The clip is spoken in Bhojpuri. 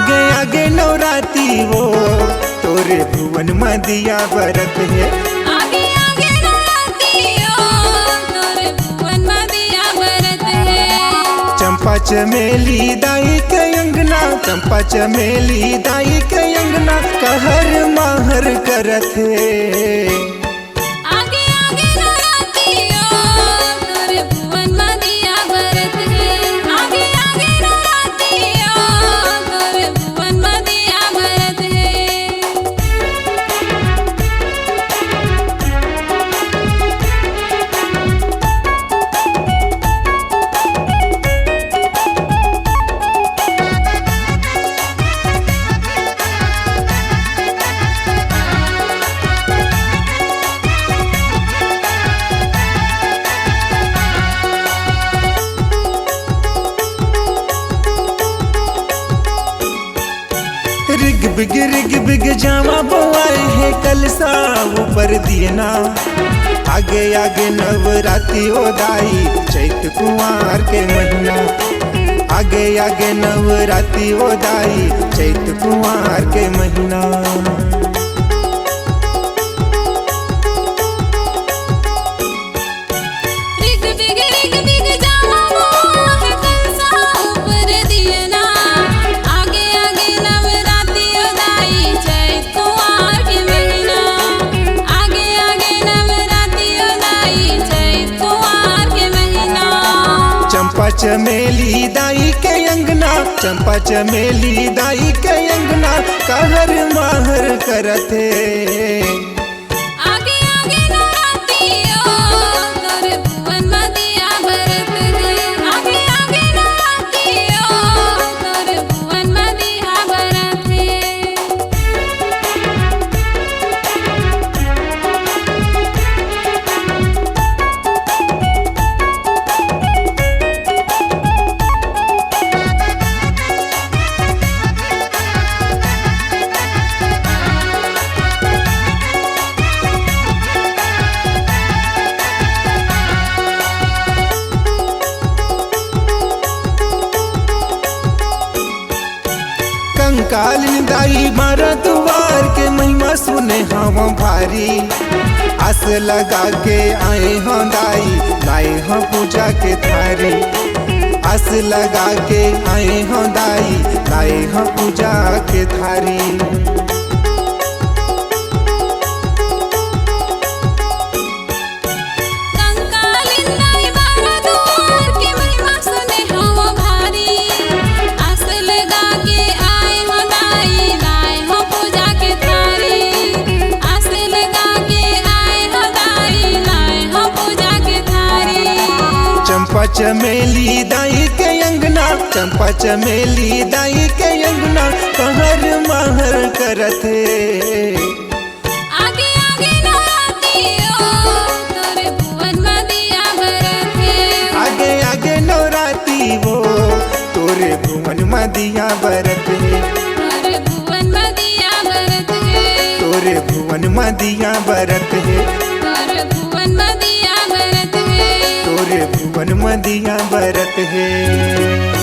आगे आगे नवराती वो तोरे भुवन मदिया बरत है। आगे आगे नवराती हो तोरे भुवन मदिया बरत है। चंपा चमेली दाई के अंगना, चंपा चमेली दाई के अंगना कहर माहर करत है। आगे आगे नवराती हो तोरे भुवन मदिया बरत है। आगे आगे नवराती हो तोरे भुवन मदिया बरत है। रिग बिग जावा बोआए है कलसा ऊपर दियना। आगे आगे नवराती ओ दाई चैत कुंवार के महीना। आगे आगे नवराती ओ दाई चैत कुंवार के महीना। रिग बिग जावा बोआए कलसा ऊपर दियना। आगे आगे नवराती ओ दाई चैत कुंवार के महीना। आगे आगे नवराती ओ दाई चैत कुंवार के महीना। चंपा चमेली दाई के अंगना, चंपा चमेली दाई के अंगना कहर माहर करत है। आगे आगे नवराती हो तोरे भुवन मदिया बरत है। आगे आगे नवराती हो तोरे भुवन मदिया बरत है। कंकालिन दाई मारा दुआर के महिमा सुने हम भारी। आस लगा के आए हों दाई लाए हों पूजा के थारी। आस लगा के आए हों दाई लाए हों पूजा के थारी। कंकालिन दाई मारा दुआर के महिमा सुने हम भारी। आस लगा के आए हो दाई लाए हो पूजा के थारी। आस लगा के आए हो दाई लाए हो पूजा के थारी। चंपा चमेली दाई के अंगना, चंपा चमेली दाई के अंगना कहर माहर करत है। आगे आगे नवराती हो तोरे भुवन मदिया बरत है। आगे आगे नवराती वो तोरे भुवन मदिया बरत है। तोरे भुवन मदिया बरत है। तोरे भुवन मदिया बरत है। तोरे भुवन मदिया बरत है। तोरे भुवन मदिया बरत है।